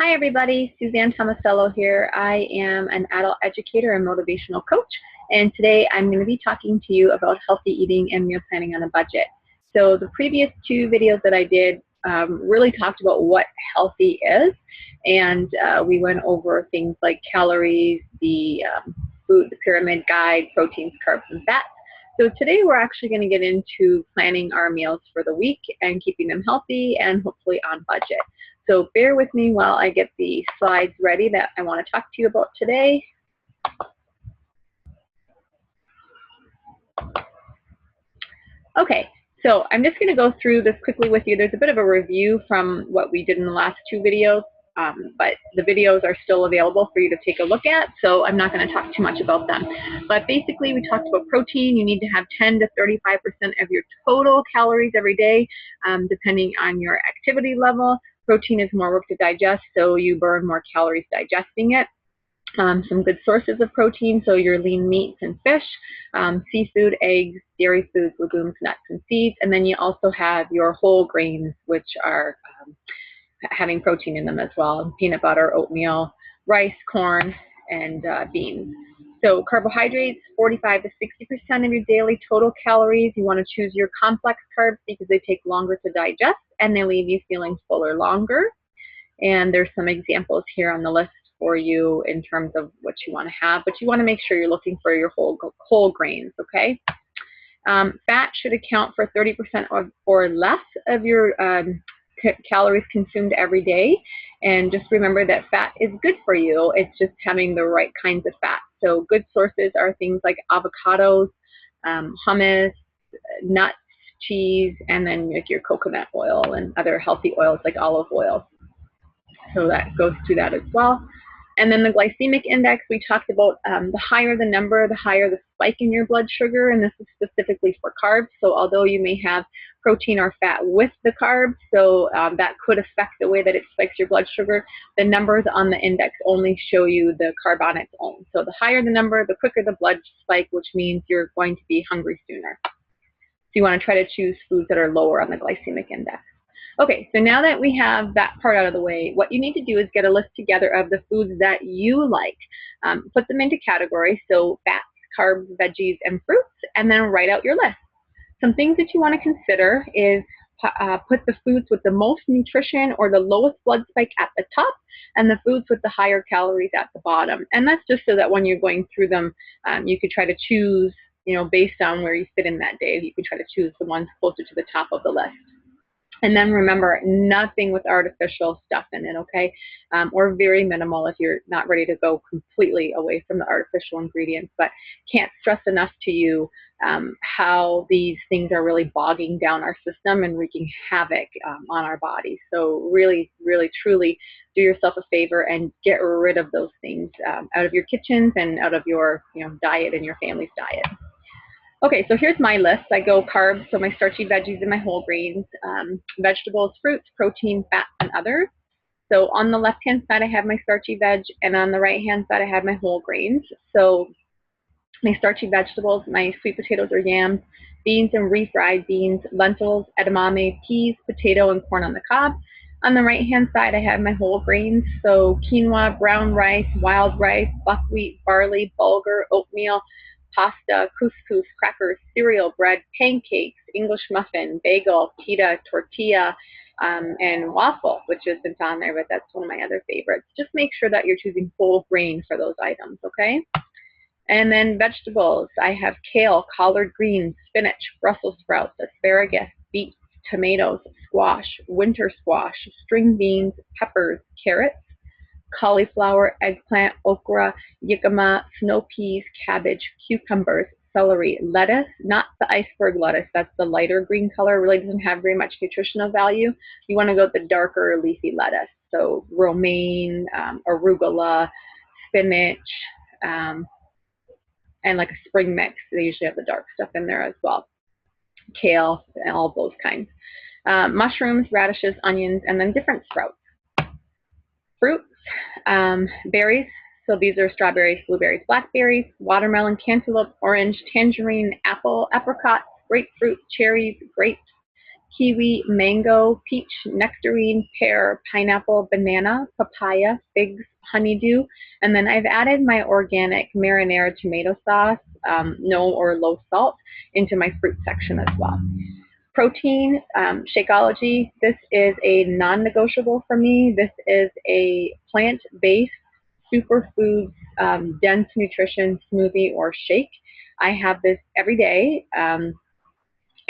Hi everybody, Suzanne Tomasello here. I am an adult educator and motivational coach, and today I'm going to be talking to you about healthy eating and meal planning on a budget. So the previous two videos that I did really talked about what healthy is, and we went over things like calories, the food, the pyramid guide, proteins, carbs, and fats. So today we're actually going to get into planning our meals for the week and keeping them healthy and hopefully on budget. So bear with me while I get the slides ready that I want to talk to you about today. Okay, so I'm just going to go through this quickly with you. There's a bit of a review from what we did in the last two videos, but the videos are still available for you to take a look at, so I'm not going to talk too much about them. But basically, we talked about protein. You need to have 10 to 35% of your total calories every day, depending on your activity level. Protein is more work to digest, so you burn more calories digesting it. Some good sources of protein, so your lean meats and fish, seafood, eggs, dairy foods, legumes, nuts, and seeds. And then you also have your whole grains, which are having protein in them as well: peanut butter, oatmeal, rice, corn, and beans. So carbohydrates, 45 to 60% of your daily total calories. You want to choose your complex carbs because they take longer to digest and they leave you feeling fuller longer. And there's some examples here on the list for you in terms of what you want to have, but you want to make sure you're looking for your whole grains, okay? Fat should account for 30% or less of your calories consumed every day. And just remember that fat is good for you. It's just having the right kinds of fat. So good sources are things like avocados, hummus, nuts, cheese, and then like your coconut oil and other healthy oils like olive oil. So that goes through that as well. And then the glycemic index, we talked about the higher the number, the higher the spike in your blood sugar, and this is specifically for carbs. So although you may have protein or fat with the carbs, so that could affect the way that it spikes your blood sugar, the numbers on the index only show you the carb on its own. So the higher the number, the quicker the blood spike, which means you're going to be hungry sooner. So you want to try to choose foods that are lower on the glycemic index. Okay, so now that we have that part out of the way, what you need to do is get a list together of the foods that you like. Put them into categories, so fats, carbs, veggies, and fruits, and then write out your list. Some things that you want to consider is put the foods with the most nutrition or the lowest blood spike at the top, and the foods with the higher calories at the bottom. And that's just so that when you're going through them, you could try to choose, based on where you sit in that day, you could try to choose the ones closer to the top of the list. And then remember, nothing with artificial stuff in it, okay? Or very minimal if you're not ready to go completely away from the artificial ingredients. But can't stress enough to you how these things are really bogging down our system and wreaking havoc on our bodies. So really, really, truly do yourself a favor and get rid of those things out of your kitchens and out of your diet and your family's diet. Okay, so here's my list. I go carbs, so my starchy veggies and my whole grains, vegetables, fruits, protein, fats, and others. So on the left-hand side, I have my starchy veg, and on the right-hand side, I have my whole grains. So my starchy vegetables, my sweet potatoes or yams, beans and refried beans, lentils, edamame, peas, potato, and corn on the cob. On the right-hand side, I have my whole grains, so quinoa, brown rice, wild rice, buckwheat, barley, bulgur, oatmeal, pasta, couscous, crackers, cereal, bread, pancakes, English muffin, bagel, pita, tortilla, and waffle, which isn't on there, but that's one of my other favorites. Just make sure that you're choosing whole grain for those items, okay? And then vegetables, I have kale, collard greens, spinach, Brussels sprouts, asparagus, beets, tomatoes, squash, winter squash, string beans, peppers, carrots, cauliflower, eggplant, okra, jicama, snow peas, cabbage, cucumbers, celery, lettuce, not the iceberg lettuce, that's the lighter green color, really doesn't have very much nutritional value. You want to go with the darker leafy lettuce, so romaine, arugula, spinach, and like a spring mix. They usually have the dark stuff in there as well. Kale, and all those kinds. Mushrooms, radishes, onions, and then different sprouts. Fruits, berries, so these are strawberries, blueberries, blackberries, watermelon, cantaloupe, orange, tangerine, apple, apricot, grapefruit, cherries, grapes, kiwi, mango, peach, nectarine, pear, pineapple, banana, papaya, figs, honeydew, and then I've added my organic marinara tomato sauce, no or low salt, into my fruit section as well. Protein, Shakeology, this is a non-negotiable for me. This is a plant-based superfoods dense nutrition smoothie or shake. I have this every day.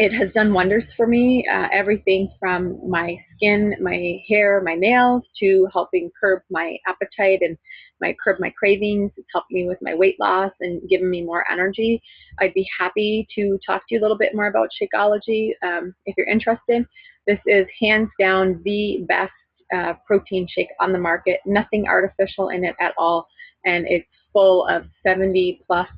It has done wonders for me, everything from my skin, my hair, my nails, to helping curb my appetite and curb my cravings. It's helped me with my weight loss and given me more energy. I'd be happy to talk to you a little bit more about Shakeology if you're interested. This is hands down the best protein shake on the market. Nothing artificial in it at all, and it's full of 70 plus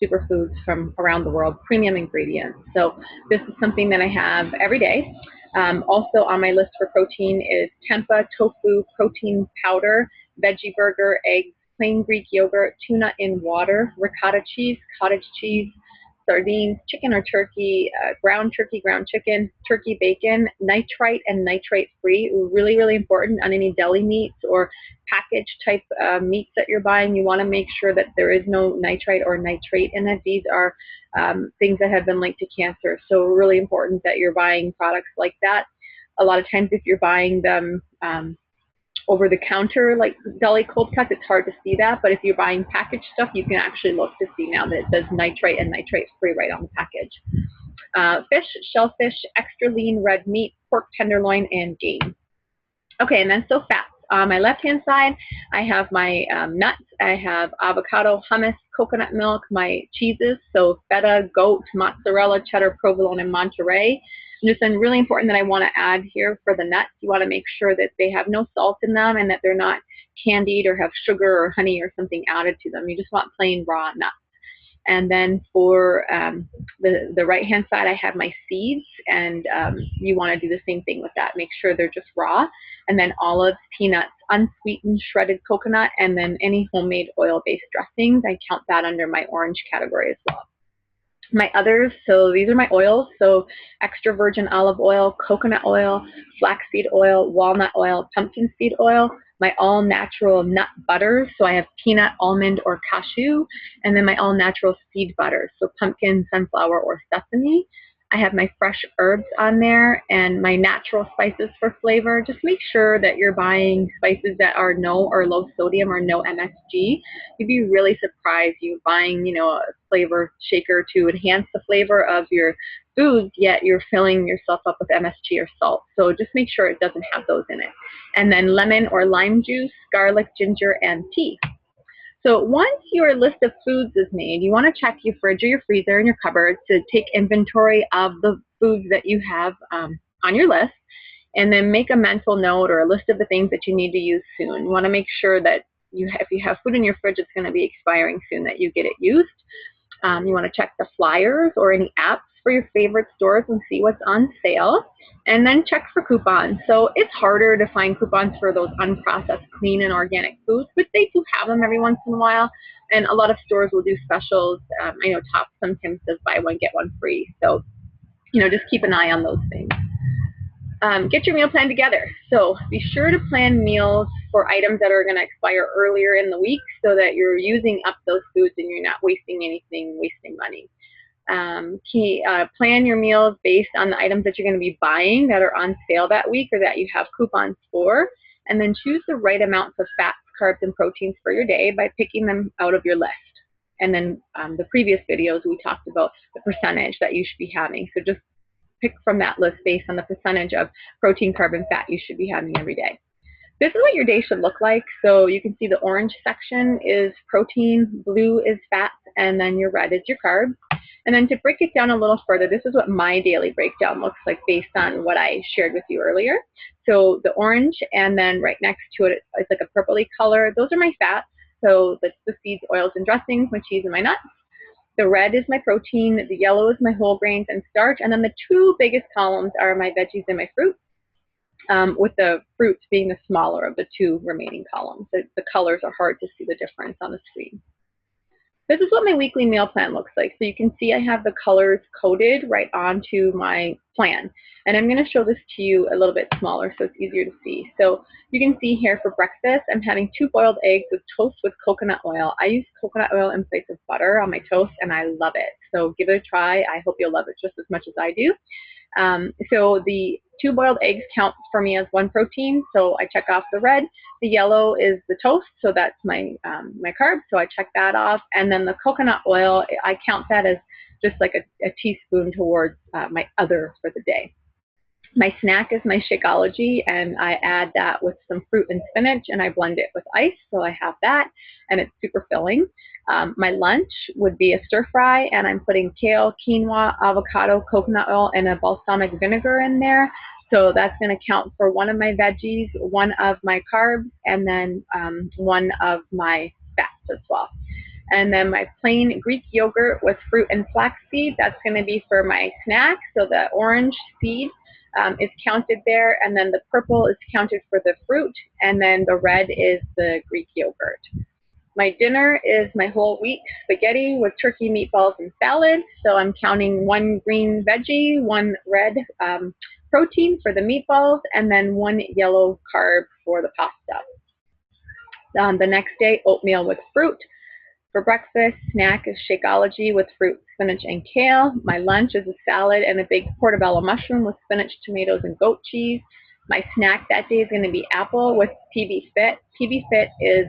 superfoods from around the world, premium ingredients. So this is something that I have every day. Also on my list for protein is tempeh tofu protein powder, veggie burger, eggs, plain Greek yogurt, tuna in water, ricotta cheese, cottage cheese, sardines, chicken or turkey, ground chicken, turkey bacon, nitrite and nitrate free. Really, really important on any deli meats or packaged type meats that you're buying. You want to make sure that there is no nitrite or nitrate in it. These are things that have been linked to cancer. So really important that you're buying products like that. A lot of times if you're buying them over the counter, like deli cold cuts, it's hard to see that. But if you're buying packaged stuff, you can actually look to see now that it says nitrate and nitrate free right on the package. Fish, shellfish, extra lean red meat, pork tenderloin, and game. Okay, and then so fats. On my left-hand side, I have my nuts. I have avocado, hummus, coconut milk, my cheeses, so feta, goat, mozzarella, cheddar, provolone, and Monterey. And just really important that I want to add here for the nuts, you want to make sure that they have no salt in them and that they're not candied or have sugar or honey or something added to them. You just want plain raw nuts. And then for the right-hand side, I have my seeds, and you want to do the same thing with that. Make sure they're just raw. And then olives, peanuts, unsweetened shredded coconut, and then any homemade oil-based dressings. I count that under my orange category as well. My others, so these are my oils, so extra virgin olive oil, coconut oil, flaxseed oil, walnut oil, pumpkin seed oil, my all-natural nut butters, so I have peanut, almond, or cashew, and then my all-natural seed butters, so pumpkin, sunflower, or sesame. I have my fresh herbs on there and my natural spices for flavor. Just make sure that you're buying spices that are no or low sodium or no MSG. You'd be really surprised you buying, a flavor shaker to enhance the flavor of your foods, yet you're filling yourself up with MSG or salt. So just make sure it doesn't have those in it. And then lemon or lime juice, garlic, ginger, and tea. So once your list of foods is made, you want to check your fridge or your freezer and your cupboard to take inventory of the foods that you have on your list, and then make a mental note or a list of the things that you need to use soon. You want to make sure that if you have food in your fridge that's going to be expiring soon, that you get it used. You want to check the flyers or any apps for your favorite stores and see what's on sale, and then check for coupons. So it's harder to find coupons for those unprocessed, clean, and organic foods, but they do have them every once in a while, and a lot of stores will do specials. I know Tops sometimes does buy one, get one free. So, just keep an eye on those things. Get your meal plan together. So be sure to plan meals for items that are going to expire earlier in the week so that you're using up those foods and you're not wasting anything, wasting money. Plan your meals based on the items that you're going to be buying that are on sale that week or that you have coupons for, and then choose the right amounts of fats, carbs, and proteins for your day by picking them out of your list. And then the previous videos we talked about the percentage that you should be having. So just pick from that list based on the percentage of protein, carb, and fat you should be having every day. This is what your day should look like. So you can see the orange section is protein, blue is fats, and then your red is your carbs. And then to break it down a little further, this is what my daily breakdown looks like based on what I shared with you earlier. So the orange, and then right next to it, it's like a purpley color. Those are my fats. So that's the seeds, oils, and dressings, my cheese, and my nuts. The red is my protein. The yellow is my whole grains and starch. And then the two biggest columns are my veggies and my fruit, with the fruits being the smaller of the two remaining columns. The colors are hard to see the difference on the screen. this is what my weekly meal plan looks like. So you can see I have the colors coded right onto my plan. And I'm going to show this to you a little bit smaller so it's easier to see. So you can see here for breakfast, I'm having 2 boiled eggs with toast with coconut oil. I use coconut oil in place of butter on my toast, and I love it. So give it a try. I hope you'll love it just as much as I do. So the 2 boiled eggs count for me as 1 protein, so I check off the red. The yellow is the toast, so that's my my carb, so I check that off. And then the coconut oil, I count that as just like a teaspoon towards my other for the day. My snack is my Shakeology, and I add that with some fruit and spinach, and I blend it with ice, so I have that, and it's super filling. My lunch would be a stir fry, and I'm putting kale, quinoa, avocado, coconut oil, and a balsamic vinegar in there. So that's going to count for 1 of my veggies, 1 of my carbs, and then 1 of my fats as well. And then my plain Greek yogurt with fruit and flaxseed, that's going to be for my snack. So the orange seed is counted there, and then the purple is counted for the fruit, and then the red is the Greek yogurt. My dinner is my whole wheat spaghetti with turkey, meatballs, and salad. So I'm counting 1 green veggie, 1 red protein for the meatballs, and then 1 yellow carb for the pasta. The next day, oatmeal with fruit. For breakfast, snack is Shakeology with fruit, spinach, and kale. My lunch is a salad and a big portobello mushroom with spinach, tomatoes, and goat cheese. My snack that day is going to be apple with PB Fit. PB Fit is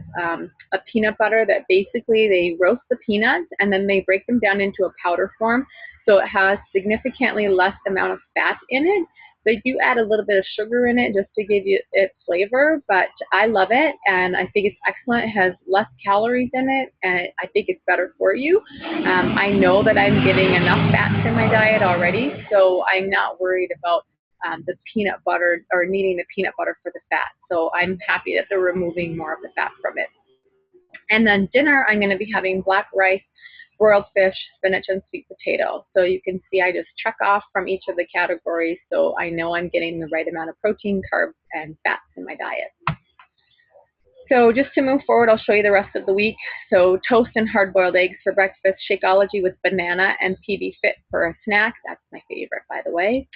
a peanut butter that basically they roast the peanuts and then they break them down into a powder form. So it has significantly less amount of fat in it. They do add a little bit of sugar in it just to give you its flavor, but I love it, and I think it's excellent. It has less calories in it, and I think it's better for you. I know that I'm getting enough fats in my diet already, so I'm not worried about the peanut butter or needing the peanut butter for the fat. So I'm happy that they're removing more of the fat from it. And then dinner, I'm going to be having black rice, broiled fish, spinach, and sweet potato. So you can see I just check off from each of the categories, so I know I'm getting the right amount of protein, carbs, and fats in my diet. So just to move forward, I'll show you the rest of the week. So toast and hard-boiled eggs for breakfast, Shakeology with banana, and PB Fit for a snack. That's my favorite, by the way.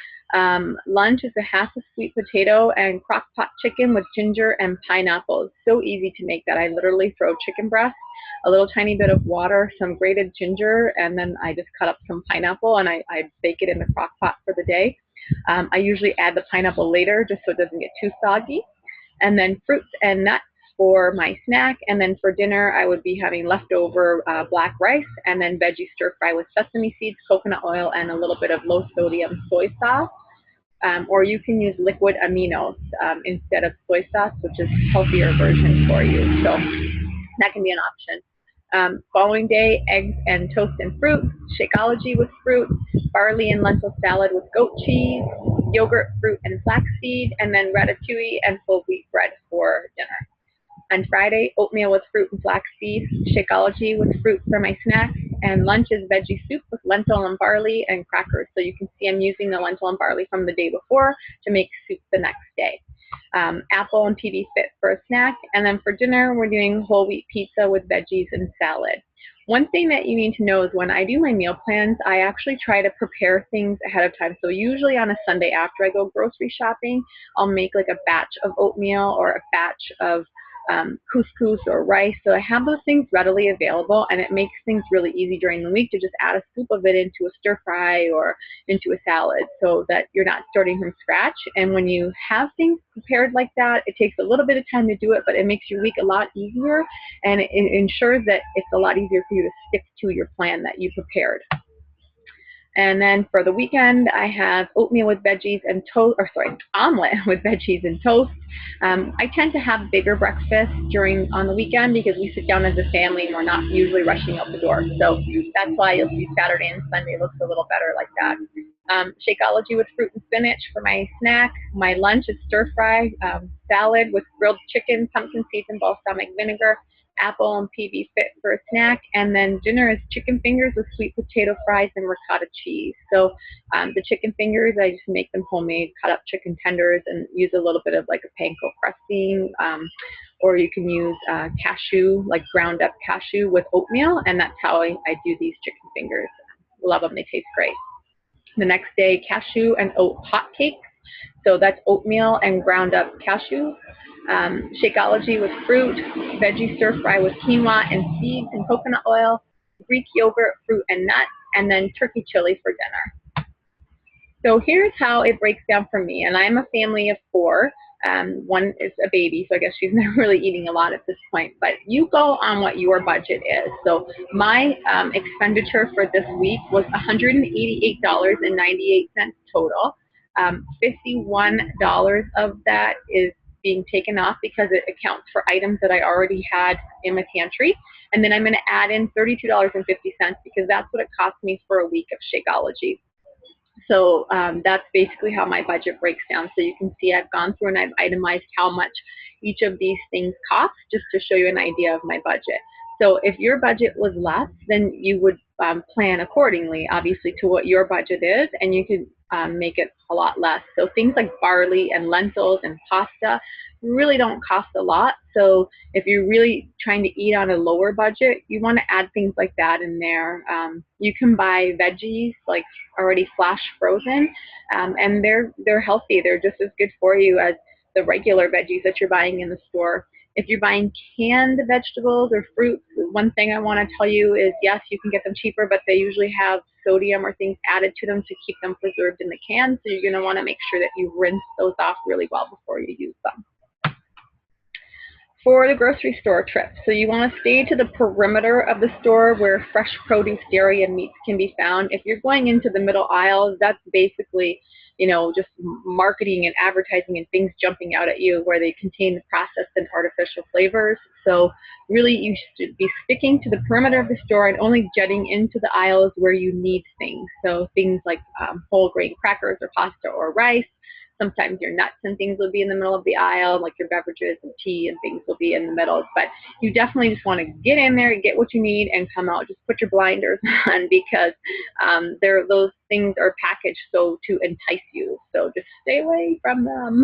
Lunch is a half a sweet potato and crock pot chicken with ginger and pineapple. It's so easy to make that. I literally throw chicken breast, a little tiny bit of water, some grated ginger, and then I just cut up some pineapple and I bake it in the crock pot for the day. I usually add the pineapple later just so it doesn't get too soggy. And then fruits and nuts for my snack, and then for dinner I would be having leftover black rice and then veggie stir fry with sesame seeds, coconut oil, and a little bit of low sodium soy sauce. Or you can use liquid aminos instead of soy sauce, which is a healthier version for you. So that can be an option. Following day, eggs and toast and fruit, Shakeology with fruit, barley and lentil salad with goat cheese, yogurt, fruit, and flaxseed, and then ratatouille and whole wheat bread for dinner. On Friday, oatmeal with fruit and flaxseed, Shakeology with fruit for my snack, and lunch is veggie soup with lentil and barley and crackers. So you can see I'm using the lentil and barley from the day before to make soup the next day. Apple and PB Fit for a snack, and then for dinner we're doing whole wheat pizza with veggies and salad. One thing that you need to know is when I do my meal plans, I actually try to prepare things ahead of time. So usually on a Sunday after I go grocery shopping, I'll make like a batch of oatmeal or a batch of couscous or rice. So I have those things readily available, and it makes things really easy during the week to just add a scoop of it into a stir fry or into a salad so that you're not starting from scratch. And when you have things prepared like that, it takes a little bit of time to do it, but it makes your week a lot easier, and it ensures that it's a lot easier for you to stick to your plan that you prepared. And then for the weekend, I have oatmeal with veggies and toast, or sorry, omelet with veggies and toast. I tend to have bigger breakfast on the weekend because we sit down as a family and we're not usually rushing out the door. So that's why you'll see Saturday and Sunday looks a little better like that. Shakeology with fruit and spinach for my snack. My lunch is stir fry salad with grilled chicken, pumpkin seeds, and balsamic vinegar. apple and PB Fit for a snack, and then dinner is chicken fingers with sweet potato fries and ricotta cheese. So the chicken fingers, I just make them homemade, cut up chicken tenders and use a little bit of like a panko crusting, or you can use cashew, like ground up cashew with oatmeal, and that's how I do these chicken fingers. Love them, they taste great. The next day, cashew and oat hot cakes. So that's oatmeal and ground up cashews. Shakeology with fruit, veggie stir fry with quinoa and seeds and coconut oil, Greek yogurt, fruit and nuts, and then turkey chili for dinner. So here's how it breaks down for me, and I'm a family of 4. One is a baby, so I guess she's not really eating a lot at this point, but you go on what your budget is. So my expenditure for this week was $188.98 total. $51 of that is being taken off because it accounts for items that I already had in my pantry. And then I'm going to add in $32.50 because that's what it cost me for a week of Shakeology. So that's basically how my budget breaks down. So you can see I've gone through and I've itemized how much each of these things cost, just to show you an idea of my budget. So if your budget was less, then you would plan accordingly, obviously, to what your budget is, and you could make it a lot less. So things like barley and lentils and pasta really don't cost a lot. So if you're really trying to eat on a lower budget, you want to add things like that in there. You can buy veggies like already flash frozen, and they're healthy. They're just as good for you as the regular veggies that you're buying in the store. If you're buying canned vegetables or fruits, one thing I want to tell you is, yes, you can get them cheaper, but they usually have sodium or things added to them to keep them preserved in the can. So you're going to want to make sure that you rinse those off really well before you use them. For the grocery store trip, so you want to stay to the perimeter of the store where fresh produce, dairy, and meats can be found. If you're going into the middle aisles, that's basically, just marketing and advertising and things jumping out at you where they contain processed and artificial flavors. So really you should be sticking to the perimeter of the store and only jetting into the aisles where you need things. So things like whole grain crackers or pasta or rice. Sometimes your nuts and things will be in the middle of the aisle, like your beverages and tea and things will be in the middle. But you definitely just want to get in there, get what you need, and come out. Just put your blinders on because those things are packaged so to entice you. So just stay away from them.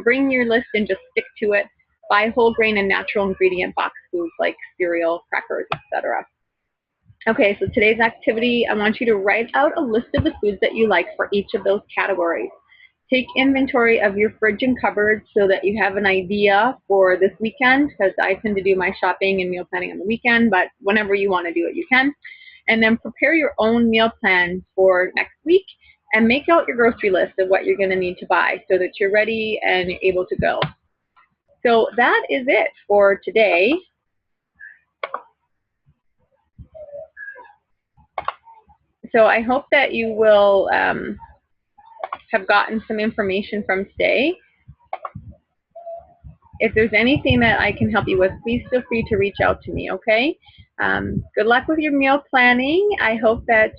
Bring your list and just stick to it. Buy whole grain and natural ingredient box foods like cereal, crackers, etc. Okay, so today's activity, I want you to write out a list of the foods that you like for each of those categories. Take inventory of your fridge and cupboard so that you have an idea for this weekend, because I tend to do my shopping and meal planning on the weekend, but whenever you want to do it, you can. And then prepare your own meal plan for next week and make out your grocery list of what you're going to need to buy so that you're ready and able to go. So that is it for today. So I hope that you will have gotten some information from today. If there's anything that I can help you with, please feel free to reach out to me, okay? Good luck with your meal planning. I hope that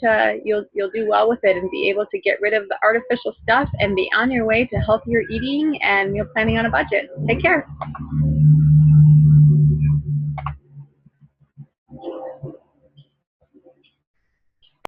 you'll do well with it and be able to get rid of the artificial stuff and be on your way to healthier eating and meal planning on a budget. Take care.